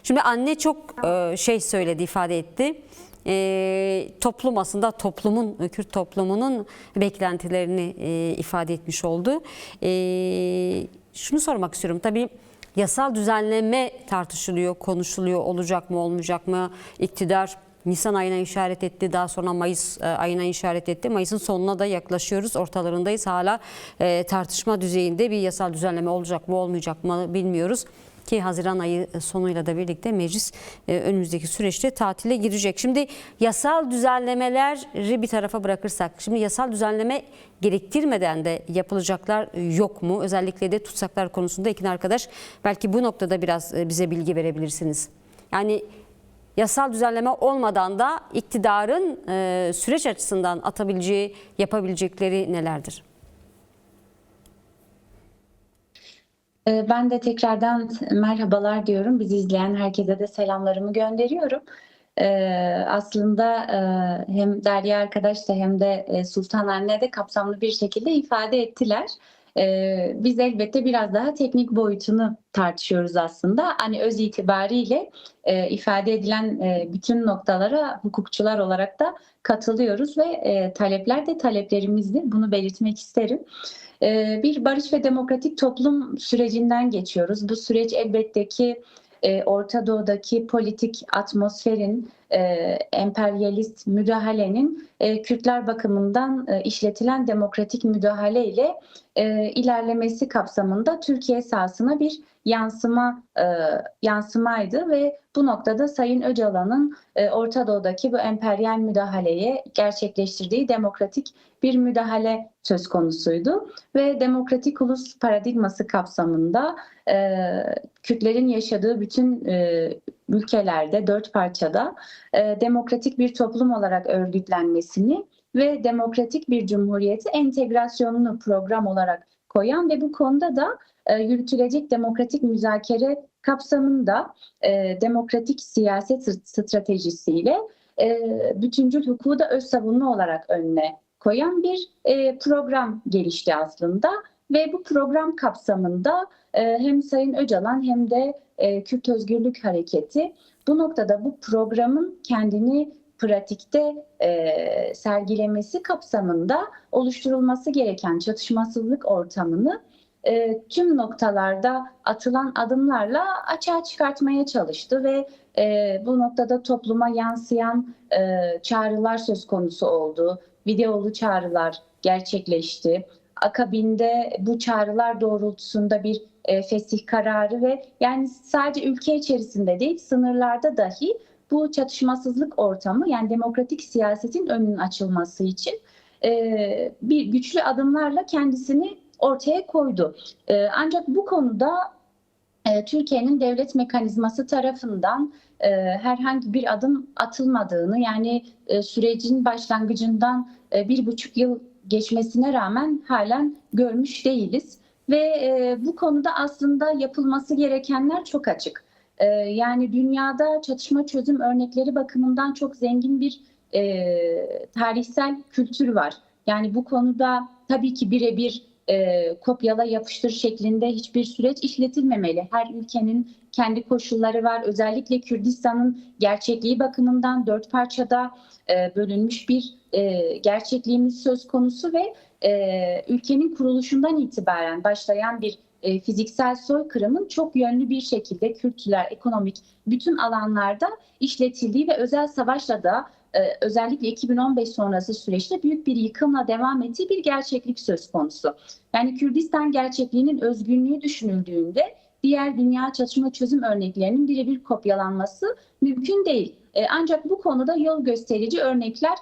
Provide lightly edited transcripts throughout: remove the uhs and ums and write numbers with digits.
Şimdi anne çok şey söyledi, ifade etti. Toplum aslında Kürt toplumunun beklentilerini ifade etmiş oldu. Şunu sormak istiyorum. Tabii yasal düzenleme tartışılıyor, konuşuluyor. Olacak mı, olmayacak mı? İktidar Nisan ayına işaret etti. Daha sonra Mayıs ayına işaret etti. Mayıs'ın sonuna da yaklaşıyoruz. Ortalarındayız. Hala tartışma düzeyinde bir yasal düzenleme olacak mı, olmayacak mı bilmiyoruz. Ki Haziran ayı sonuyla da birlikte meclis önümüzdeki süreçte tatile girecek. Şimdi yasal düzenlemeleri bir tarafa bırakırsak, şimdi yasal düzenleme gerektirmeden de yapılacaklar yok mu? Özellikle de tutsaklar konusunda Ekin arkadaş, belki bu noktada biraz bize bilgi verebilirsiniz. Yani yasal düzenleme olmadan da iktidarın süreç açısından atabileceği, yapabilecekleri nelerdir? Ben de tekrardan merhabalar diyorum. Bizi izleyen herkese de selamlarımı gönderiyorum. Aslında hem Derya arkadaş da hem de Sultan anne de kapsamlı bir şekilde ifade ettiler. Biz elbette biraz daha teknik boyutunu tartışıyoruz aslında. Hani öz itibariyle ifade edilen bütün noktalara hukukçular olarak da katılıyoruz ve talepler de taleplerimizdir. Bunu belirtmek isterim. Bir barış ve demokratik toplum sürecinden geçiyoruz. Bu süreç elbette ki Orta Doğu'daki politik atmosferin, emperyalist müdahalenin Kürtler bakımından işletilen demokratik müdahale ile ilerlemesi kapsamında Türkiye sahasına bir yansımaydı ve bu noktada Sayın Öcalan'ın Orta Doğu'daki bu emperyal müdahaleye gerçekleştirdiği demokratik bir müdahale söz konusuydu ve demokratik ulus paradigması kapsamında Kürtlerin yaşadığı bütün ülkelerde, 4 parçada demokratik bir toplum olarak örgütlenmesini ve demokratik bir cumhuriyeti entegrasyonunu program olarak koyan ve bu konuda da yürütülecek demokratik müzakere kapsamında demokratik siyaset stratejisiyle bütüncül hukuku da öz savunma olarak önüne koyan bir program gelişti aslında ve bu program kapsamında hem Sayın Öcalan hem de Kürt Özgürlük Hareketi bu noktada bu programın kendini pratikte sergilemesi kapsamında oluşturulması gereken çatışmasızlık ortamını tüm noktalarda atılan adımlarla açığa çıkartmaya çalıştı ve bu noktada topluma yansıyan çağrılar söz konusu oldu. Videolu çağrılar gerçekleşti. Akabinde bu çağrılar doğrultusunda bir fesih kararı ve yani sadece ülke içerisinde değil sınırlarda dahi bu çatışmasızlık ortamı yani demokratik siyasetin önünün açılması için bir güçlü adımlarla kendisini ortaya koydu. Ancak bu konuda Türkiye'nin devlet mekanizması tarafından herhangi bir adım atılmadığını yani sürecin başlangıcından 1,5 yıl geçmesine rağmen halen görmüş değiliz. Ve bu konuda aslında yapılması gerekenler çok açık. Yani dünyada çatışma çözüm örnekleri bakımından çok zengin bir tarihsel kültür var. Yani bu konuda tabii ki birebir kopyala yapıştır şeklinde hiçbir süreç işletilmemeli. Her ülkenin kendi koşulları var. Özellikle Kürdistan'ın gerçekliği bakımından 4 parçada bölünmüş bir gerçekliğimiz söz konusu ve ülkenin kuruluşundan itibaren başlayan bir fiziksel soykırımın çok yönlü bir şekilde Kürtler, ekonomik bütün alanlarda işletildiği ve özel savaşla da özellikle 2015 sonrası süreçte büyük bir yıkımla devam ettiği bir gerçeklik söz konusu. Yani Kürdistan gerçekliğinin özgünlüğü düşünüldüğünde diğer dünya çatışma çözüm örneklerinin birebir kopyalanması mümkün değil. Ancak bu konuda yol gösterici örnekler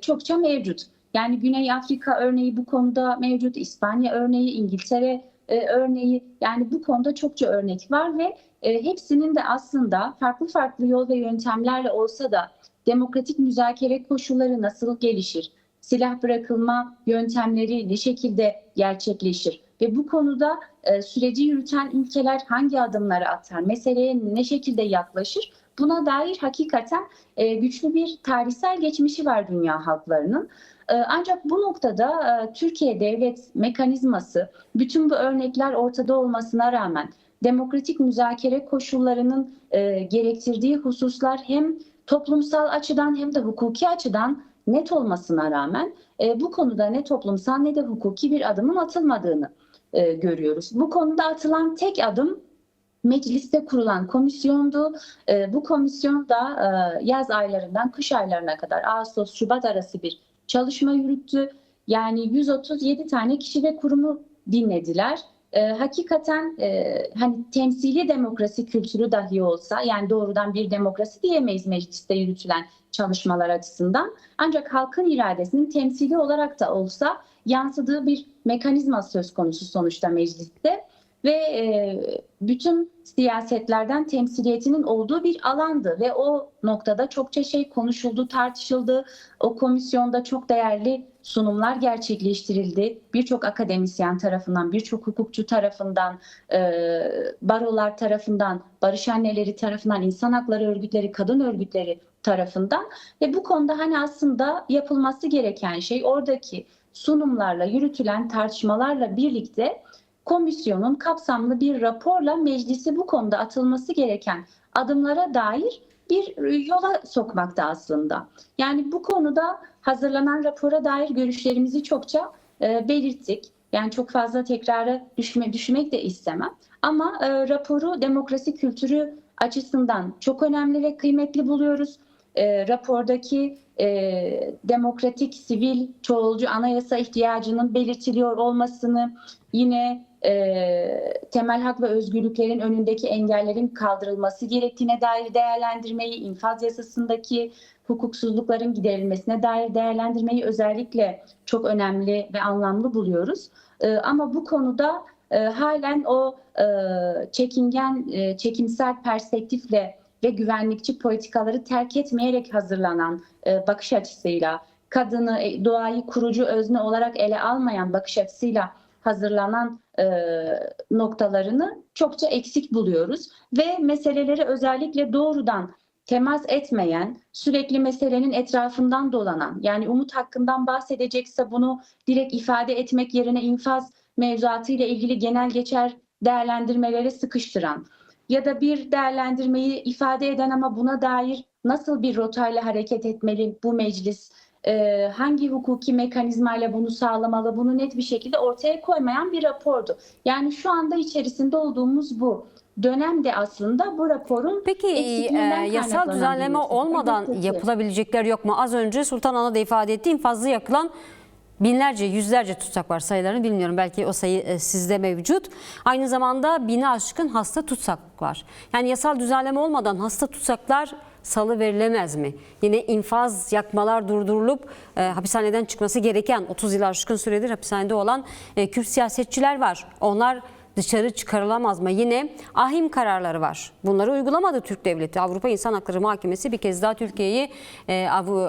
çokça mevcut. Yani Güney Afrika örneği bu konuda mevcut, İspanya örneği, İngiltere örneği yani bu konuda çokça örnek var ve hepsinin de aslında farklı farklı yol ve yöntemlerle olsa da demokratik müzakere koşulları nasıl gelişir? Silah bırakılma yöntemleri ne şekilde gerçekleşir? Ve bu konuda süreci yürüten ülkeler hangi adımları atar? Meseleye ne şekilde yaklaşır? Buna dair hakikaten güçlü bir tarihsel geçmişi var dünya halklarının. Ancak bu noktada Türkiye devlet mekanizması bütün bu örnekler ortada olmasına rağmen demokratik müzakere koşullarının gerektirdiği hususlar hem toplumsal açıdan hem de hukuki açıdan net olmasına rağmen bu konuda ne toplumsal ne de hukuki bir adımın atılmadığını görüyoruz. Bu konuda atılan tek adım mecliste kurulan komisyondu. Bu komisyon da yaz aylarından kış aylarına kadar Ağustos-Şubat arası bir çalışma yürüttü. Yani 137 tane kişi ve kurumu dinlediler. Hakikaten hani temsili demokrasi kültürü dahi olsa, yani doğrudan bir demokrasi diyemeyiz mecliste yürütülen çalışmalar açısından. Ancak halkın iradesinin temsili olarak da olsa yansıdığı bir mekanizma söz konusu sonuçta mecliste ve bütün siyasetlerden temsiliyetinin olduğu bir alandı ve o noktada çokça şey konuşuldu, tartışıldı. O komisyonda çok değerli sunumlar gerçekleştirildi. Birçok akademisyen tarafından, birçok hukukçu tarafından, barolar tarafından, barış anneleri tarafından, insan hakları örgütleri, kadın örgütleri tarafından ve bu konuda hani aslında yapılması gereken şey oradaki sunumlarla, yürütülen tartışmalarla birlikte komisyonun kapsamlı bir raporla meclisi bu konuda atılması gereken adımlara dair bir yola sokmakta aslında. Yani bu konuda hazırlanan rapora dair görüşlerimizi çokça belirttik. Yani çok fazla tekrara düşmek de istemem. Ama raporu demokrasi kültürü açısından çok önemli ve kıymetli buluyoruz. Rapordaki demokratik, sivil, çoğulcu anayasa ihtiyacının belirtiliyor olmasını, yine temel hak ve özgürlüklerin önündeki engellerin kaldırılması gerektiğine dair değerlendirmeyi, infaz yasasındaki hukuksuzlukların giderilmesine dair değerlendirmeyi özellikle çok önemli ve anlamlı buluyoruz. Ama bu konuda halen o çekingen, çekimsel perspektifle ve güvenlikçi politikaları terk etmeyerek hazırlanan bakış açısıyla, kadını, doğayı kurucu özne olarak ele almayan bakış açısıyla hazırlanan noktalarını çokça eksik buluyoruz. Ve meseleleri özellikle doğrudan temas etmeyen, sürekli meselenin etrafından dolanan, yani umut hakkından bahsedecekse bunu direkt ifade etmek yerine infaz mevzuatı ile ilgili genel geçer değerlendirmeleri sıkıştıran ya da bir değerlendirmeyi ifade eden ama buna dair nasıl bir rotayla hareket etmeli bu meclis, hangi hukuki mekanizmayla bunu sağlamalı, bunu net bir şekilde ortaya koymayan bir rapordu. Yani şu anda içerisinde olduğumuz bu dönemde aslında bu raporun Peki yasal kaynaklanan düzenleme bir mesele. olmadan Elbette ki. yapılabilecekler yok mu? Az önce Sultan Ana da ifade ettiği infazlı yakılan binlerce, yüzlerce tutsak var, sayılarını bilmiyorum. Belki o sayı sizde mevcut. Aynı zamanda 1000'i aşkın hasta tutsak var. Yani yasal düzenleme olmadan hasta tutsaklar salı verilemez mi? Yine infaz, yakmalar durdurulup hapishaneden çıkması gereken 30 yıl aşkın süredir hapishanede olan Kürt siyasetçiler var. Onlar dışarı çıkarılamaz mı? Yine ahim kararları var. Bunları uygulamadı Türk Devleti. Avrupa İnsan Hakları Mahkemesi bir kez daha Türkiye'yi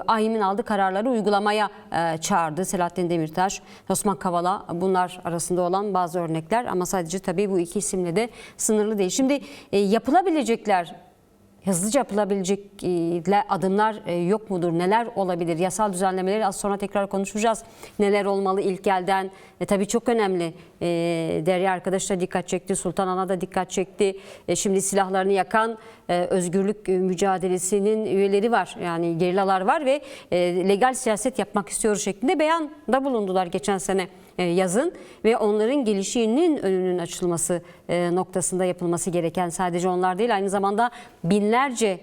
ahimin aldığı kararları uygulamaya çağırdı. Selahattin Demirtaş, Osman Kavala, bunlar arasında olan bazı örnekler ama sadece tabii bu iki isimle de sınırlı değil. Şimdi yapılabilecekler, hızlıca yapılabilecek adımlar yok mudur? Neler olabilir? Yasal düzenlemeleri az sonra tekrar konuşacağız. Neler olmalı ilk elden? Tabii çok önemli. Derya arkadaş da dikkat çekti. Sultan Ana da dikkat çekti. Şimdi silahlarını yakan özgürlük mücadelesinin üyeleri var. Yani gerillalar var ve legal siyaset yapmak istiyoruz şeklinde beyanda bulundular geçen sene yazın ve onların gelişinin önünün açılması noktasında yapılması gereken sadece onlar değil, aynı zamanda binlerce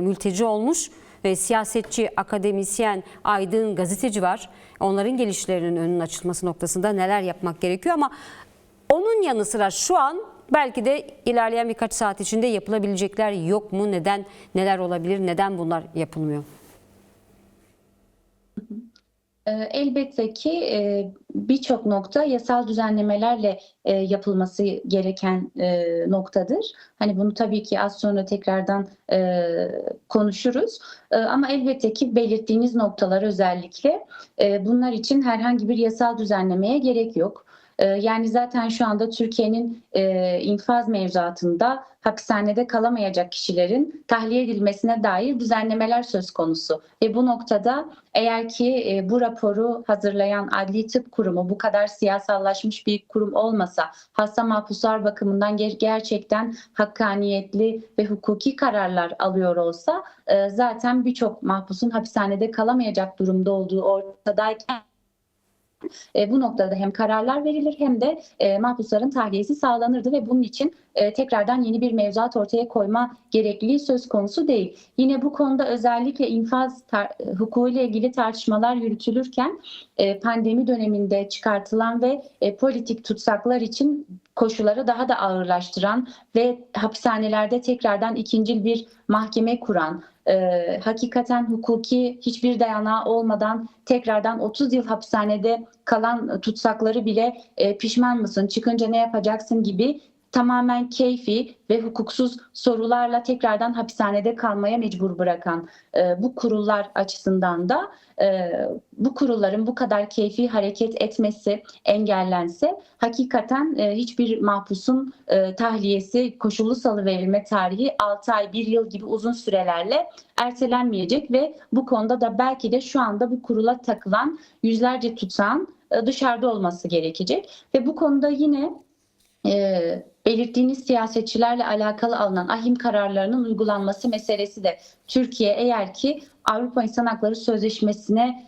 mülteci olmuş ve siyasetçi, akademisyen, aydın, gazeteci var. Onların gelişlerinin önünün açılması noktasında neler yapmak gerekiyor ama onun yanı sıra şu an belki de ilerleyen birkaç saat içinde yapılabilecekler yok mu? Neden? Neler olabilir? Neden bunlar yapılmıyor? Elbette ki birçok nokta yasal düzenlemelerle yapılması gereken noktadır. Hani bunu tabii ki az sonra tekrardan konuşuruz. Ama elbette ki belirttiğiniz noktalar özellikle bunlar için herhangi bir yasal düzenlemeye gerek yok. Yani zaten şu anda Türkiye'nin infaz mevzuatında hapishanede kalamayacak kişilerin tahliye edilmesine dair düzenlemeler söz konusu. Ve bu noktada eğer ki bu raporu hazırlayan Adli Tıp Kurumu bu kadar siyasallaşmış bir kurum olmasa, hasta mahpuslar bakımından gerçekten hakkaniyetli ve hukuki kararlar alıyor olsa zaten birçok mahpusun hapishanede kalamayacak durumda olduğu ortadayken bu noktada hem kararlar verilir hem de mahpusların tahliyesi sağlanırdı ve bunun için tekrardan yeni bir mevzuat ortaya koyma gerekliliği söz konusu değil. Yine bu konuda özellikle infaz hukuku ile ilgili tartışmalar yürütülürken pandemi döneminde çıkartılan ve politik tutsaklar için koşulları daha da ağırlaştıran ve hapishanelerde tekrardan ikincil bir mahkeme kuran, hakikaten hukuki hiçbir dayanağı olmadan tekrardan 30 yıl hapishanede kalan tutsakları bile pişman mısın, çıkınca ne yapacaksın gibi tamamen keyfi ve hukuksuz sorularla tekrardan hapishanede kalmaya mecbur bırakan bu kurullar açısından da bu kurulların bu kadar keyfi hareket etmesi engellense hakikaten hiçbir mahpusun tahliyesi, koşullu salıverilme tarihi 6 ay, 1 yıl gibi uzun sürelerle ertelenmeyecek ve bu konuda da belki de şu anda bu kurula takılan yüzlerce tutsağın dışarıda olması gerekecek ve bu konuda yine belirttiğiniz siyasetçilerle alakalı alınan ahim kararlarının uygulanması meselesi de Türkiye eğer ki Avrupa İnsan Hakları Sözleşmesi'ne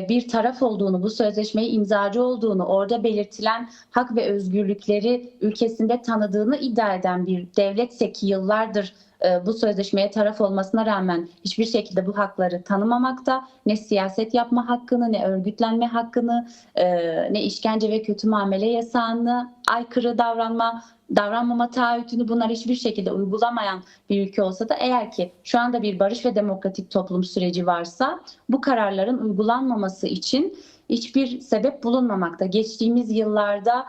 bir taraf olduğunu, bu sözleşmeyi imzacı olduğunu, orada belirtilen hak ve özgürlükleri ülkesinde tanıdığını iddia eden bir devletse ki yıllardır bu sözleşmeye taraf olmasına rağmen hiçbir şekilde bu hakları tanımamakta, ne siyaset yapma hakkını, ne örgütlenme hakkını, ne işkence ve kötü muamele yasağını, aykırı davranmama taahhütünü bunlar hiçbir şekilde uygulamayan bir ülke olsa da eğer ki şu anda bir barış ve demokratik toplum süreci varsa bu kararların uygulanmaması için hiçbir sebep bulunmamakta. Geçtiğimiz yıllarda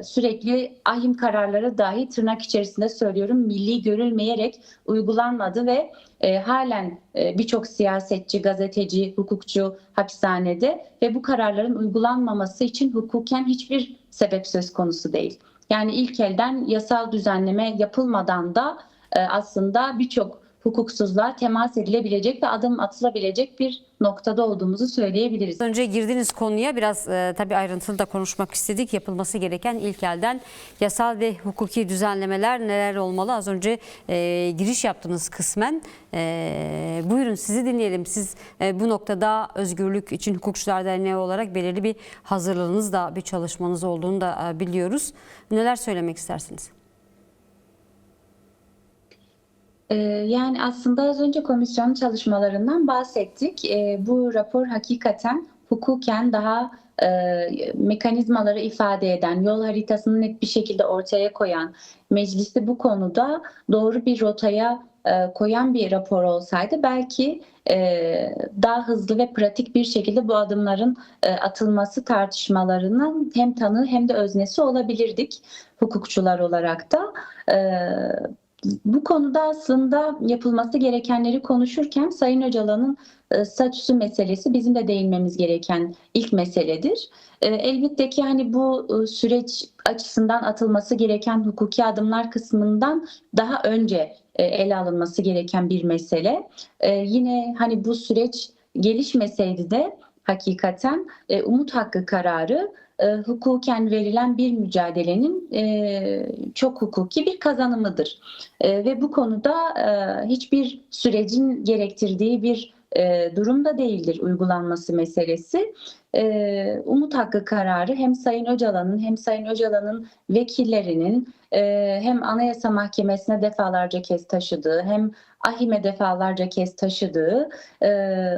sürekli ahim kararları dahi tırnak içerisinde söylüyorum milli görülmeyerek uygulanmadı ve halen birçok siyasetçi, gazeteci, hukukçu hapishanede ve bu kararların uygulanmaması için hukuken hiçbir sebep söz konusu değil. Yani ilk elden yasal düzenleme yapılmadan da aslında birçok hukuksuzluğa temas edilebilecek ve adım atılabilecek bir noktada olduğumuzu söyleyebiliriz. Önce girdiğiniz konuya biraz tabii ayrıntılı da konuşmak istedik. Yapılması gereken ilk elden yasal ve hukuki düzenlemeler neler olmalı? Az önce giriş yaptınız kısmen. Buyurun sizi dinleyelim. Siz bu noktada Özgürlük için Hukukçular Derneği olarak belirli bir hazırlığınız da bir çalışmanız olduğunu da biliyoruz. Neler söylemek istersiniz? Yani aslında az önce komisyonun çalışmalarından bahsettik. Bu rapor hakikaten hukuken daha mekanizmaları ifade eden, yol haritasını net bir şekilde ortaya koyan, meclisi bu konuda doğru bir rotaya koyan bir rapor olsaydı belki daha hızlı ve pratik bir şekilde bu adımların atılması tartışmalarının hem tanığı hem de öznesi olabilirdik hukukçular olarak da. Bu konuda aslında yapılması gerekenleri konuşurken Sayın Öcalan'ın statüsü meselesi bizim de değinmemiz gereken ilk meseledir. Elbette ki hani bu süreç açısından atılması gereken hukuki adımlar kısmından daha önce ele alınması gereken bir mesele. Yine hani bu süreç gelişmeseydi de hakikaten umut hakkı kararı hukuken verilen bir mücadelenin çok hukuki bir kazanımıdır. Ve bu konuda hiçbir sürecin gerektirdiği bir durumda değildir uygulanması meselesi. Umut hakkı kararı hem Sayın Öcalan'ın hem Sayın Öcalan'ın vekillerinin hem Anayasa Mahkemesi'ne defalarca kez taşıdığı hem AİHM'e defalarca kez taşıdığı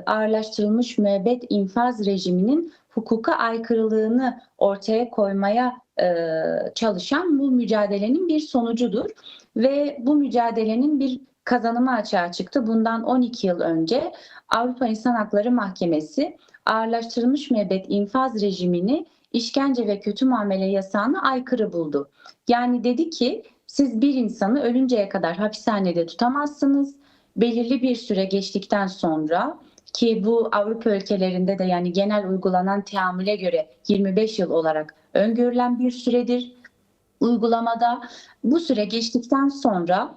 ağırlaştırılmış müebbet infaz rejiminin hukuka aykırılığını ortaya koymaya çalışan bu mücadelenin bir sonucudur. Ve bu mücadelenin bir kazanımı açığa çıktı. Bundan 12 yıl önce Avrupa İnsan Hakları Mahkemesi ağırlaştırılmış müebbet infaz rejimini işkence ve kötü muamele yasağına aykırı buldu. Yani dedi ki siz bir insanı ölünceye kadar hapishanede tutamazsınız. Belirli bir süre geçtikten sonra ki bu Avrupa ülkelerinde de yani genel uygulanan teamüle göre 25 yıl olarak öngörülen bir süredir. Uygulamada bu süre geçtikten sonra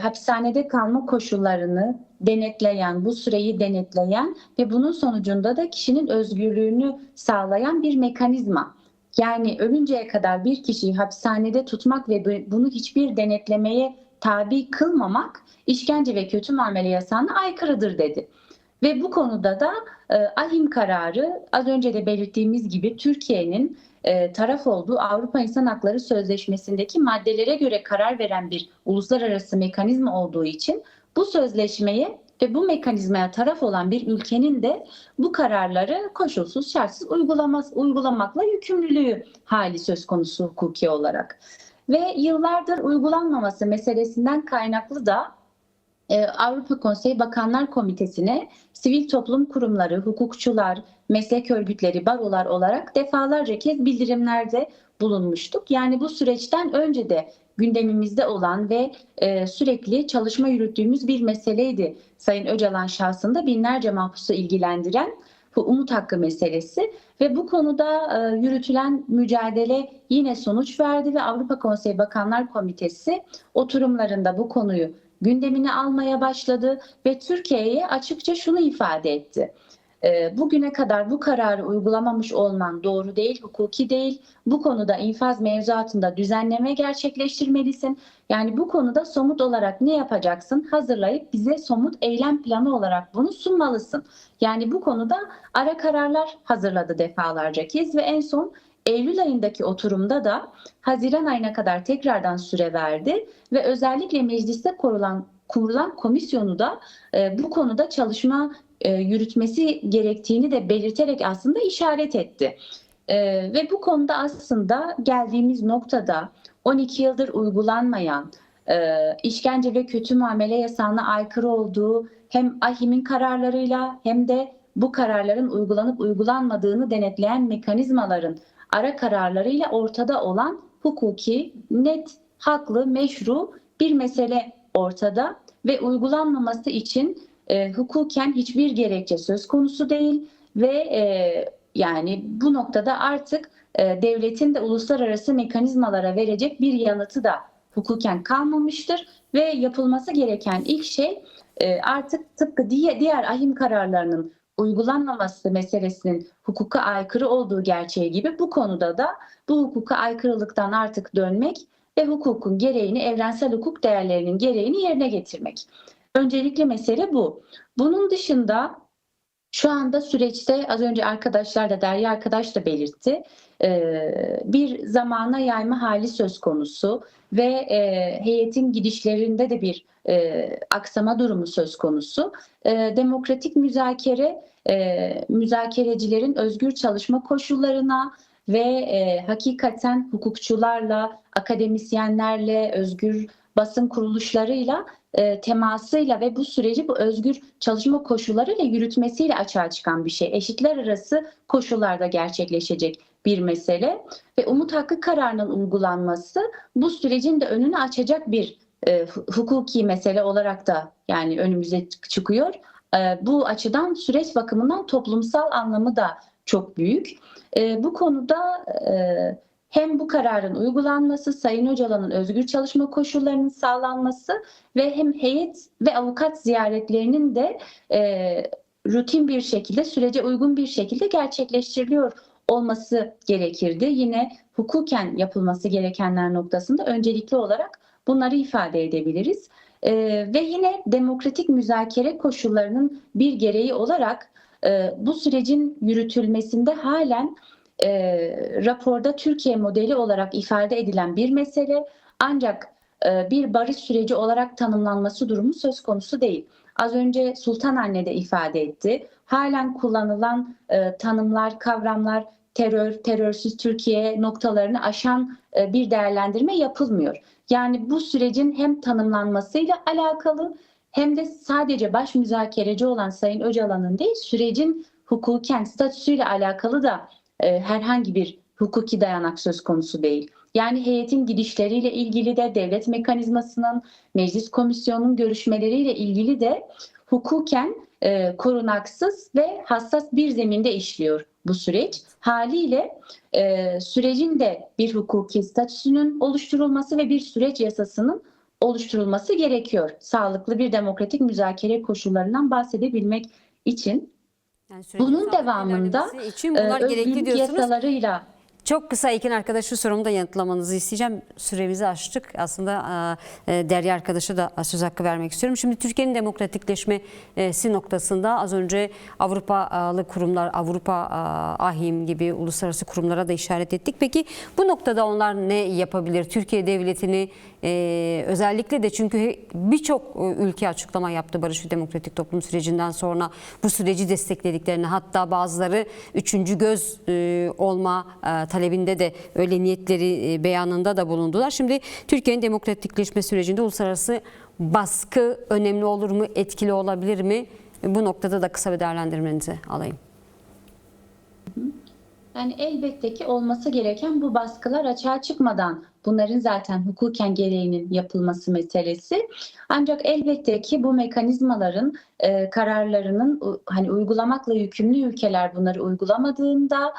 hapishanede kalma koşullarını denetleyen, bu süreyi denetleyen ve bunun sonucunda da kişinin özgürlüğünü sağlayan bir mekanizma. Yani ölünceye kadar bir kişiyi hapishanede tutmak ve bunu hiçbir denetlemeye tabi kılmamak işkence ve kötü muamele yasağına aykırıdır dedi. Ve bu konuda da ahim kararı az önce de belirttiğimiz gibi Türkiye'nin taraf olduğu Avrupa İnsan Hakları Sözleşmesi'ndeki maddelere göre karar veren bir uluslararası mekanizma olduğu için bu sözleşmeye ve bu mekanizmaya taraf olan bir ülkenin de bu kararları koşulsuz şartsız uygulamakla yükümlülüğü hali söz konusu hukuki olarak. Ve yıllardır uygulanmaması meselesinden kaynaklı da Avrupa Konseyi Bakanlar Komitesi'ne sivil toplum kurumları, hukukçular, meslek örgütleri, barolar olarak defalarca kez bildirimlerde bulunmuştuk. Yani bu süreçten önce de gündemimizde olan ve sürekli çalışma yürüttüğümüz bir meseleydi. Sayın Öcalan şahsında binlerce mahpusu ilgilendiren bu umut hakkı meselesi ve bu konuda yürütülen mücadele yine sonuç verdi ve Avrupa Konseyi Bakanlar Komitesi oturumlarında bu konuyu gündemine almaya başladı ve Türkiye'ye açıkça şunu ifade etti. Bugüne kadar bu kararı uygulamamış olman doğru değil, hukuki değil. Bu konuda infaz mevzuatında düzenleme gerçekleştirmelisin. Yani bu konuda somut olarak ne yapacaksın? Hazırlayıp bize somut eylem planı olarak bunu sunmalısın. Yani bu konuda ara kararlar hazırladı defalarca kez ve en son Eylül ayındaki oturumda da Haziran ayına kadar tekrardan süre verdi ve özellikle mecliste kurulan komisyonu da bu konuda çalışma yürütmesi gerektiğini de belirterek aslında işaret etti. Ve bu konuda aslında geldiğimiz noktada 12 yıldır uygulanmayan işkence ve kötü muamele yasağına aykırı olduğu hem AİHM'in kararlarıyla hem de bu kararların uygulanıp uygulanmadığını denetleyen mekanizmaların ara kararlarıyla ortada olan hukuki, net, haklı, meşru bir mesele ortada ve uygulanmaması için hukuken hiçbir gerekçe söz konusu değil ve yani bu noktada artık devletin de uluslararası mekanizmalara verecek bir yanıtı da hukuken kalmamıştır ve yapılması gereken ilk şey artık tıpkı diğer ahim kararlarının uygulanmaması meselesinin hukuka aykırı olduğu gerçeği gibi bu konuda da bu hukuka aykırılıktan artık dönmek ve hukukun gereğini, evrensel hukuk değerlerinin gereğini yerine getirmek. Öncelikli mesele bu. Bunun dışında şu anda süreçte az önce arkadaşlar da Derya arkadaş da belirtti. Bir zamana yayma hali söz konusu ve heyetin gidişlerinde de bir aksama durumu söz konusu. Demokratik müzakerecilerin özgür çalışma koşullarına ve hakikaten hukukçularla, akademisyenlerle, özgür basın kuruluşlarıyla temasıyla ve bu süreci bu özgür çalışma koşullarıyla yürütmesiyle açığa çıkan bir şey. Eşitler arası koşullarda gerçekleşecek bir mesele ve umut hakkı kararının uygulanması bu sürecin de önünü açacak bir hukuki mesele olarak da yani önümüze çıkıyor. Bu açıdan süreç bakımından toplumsal anlamı da çok büyük. Bu konuda hem bu kararın uygulanması, Sayın Öcalan'ın özgür çalışma koşullarının sağlanması ve hem heyet ve avukat ziyaretlerinin de rutin bir şekilde, sürece uygun bir şekilde gerçekleştiriliyor olması gerekirdi. Yine hukuken yapılması gerekenler noktasında öncelikli olarak bunları ifade edebiliriz. Ve yine demokratik müzakere koşullarının bir gereği olarak bu sürecin yürütülmesinde halen raporda Türkiye modeli olarak ifade edilen bir mesele ancak bir barış süreci olarak tanımlanması durumu söz konusu değil. Az önce Sultan Anne de ifade etti. Halen kullanılan tanımlar, kavramlar terör, terörsüz Türkiye noktalarını aşan bir değerlendirme yapılmıyor. Yani bu sürecin hem tanımlanmasıyla alakalı hem de sadece baş müzakereci olan Sayın Öcalan'ın değil, sürecin hukuken statüsüyle alakalı da herhangi bir hukuki dayanak söz konusu değil. Yani heyetin gidişleriyle ilgili de devlet mekanizmasının, meclis komisyonunun görüşmeleriyle ilgili de hukuken korunaksız ve hassas bir zeminde işliyor bu süreç. Haliyle sürecin de bir hukuki statüsünün oluşturulması ve bir süreç yasasının oluşturulması gerekiyor. Sağlıklı bir demokratik müzakere koşullarından bahsedebilmek için. Yani sürecin Bunun sağlıklı devamında ilerlemesi için bunlar gerekli özgürlük diyorsunuz. yasalarıyla Çok kısa Ekin arkadaş şu sorumu da yanıtlamanızı isteyeceğim. Süremizi aştık. Aslında Derya arkadaşa da söz hakkı vermek istiyorum. Şimdi Türkiye'nin demokratikleşmesi noktasında az önce Avrupalı kurumlar, Avrupa AHİM gibi uluslararası kurumlara da işaret ettik. Peki bu noktada onlar ne yapabilir? Türkiye Devleti'ni özellikle de çünkü birçok ülke açıklama yaptı Barış ve Demokratik Toplum sürecinden sonra bu süreci desteklediklerini, hatta bazıları üçüncü göz olma talebinde de öyle niyetleri beyanında da bulundular. Şimdi Türkiye'nin demokratikleşme sürecinde uluslararası baskı önemli olur mu, etkili olabilir mi? Bu noktada da kısa bir değerlendirmenizi alayım. Yani elbette ki olması gereken bu baskılar açığa çıkmadan bunların zaten hukuken gereğinin yapılması meselesi. Ancak elbette ki bu mekanizmaların kararlarının hani uygulamakla yükümlü ülkeler bunları uygulamadığında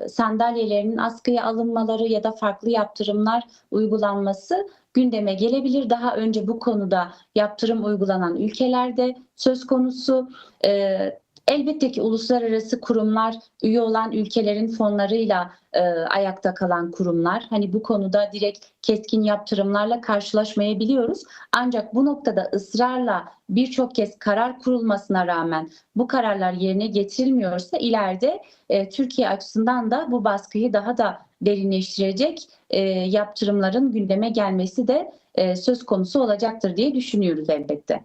sandalyelerinin askıya alınmaları ya da farklı yaptırımlar uygulanması gündeme gelebilir. Daha önce bu konuda yaptırım uygulanan ülkelerde söz konusu. Elbette ki uluslararası kurumlar, üye olan ülkelerin fonlarıyla ayakta kalan kurumlar. Hani bu konuda direkt keskin yaptırımlarla karşılaşmayabiliyoruz. Ancak bu noktada ısrarla birçok kez karar kurulmasına rağmen bu kararlar yerine getirilmiyorsa ileride Türkiye açısından da bu baskıyı daha da derinleştirecek yaptırımların gündeme gelmesi de söz konusu olacaktır diye düşünüyoruz elbette.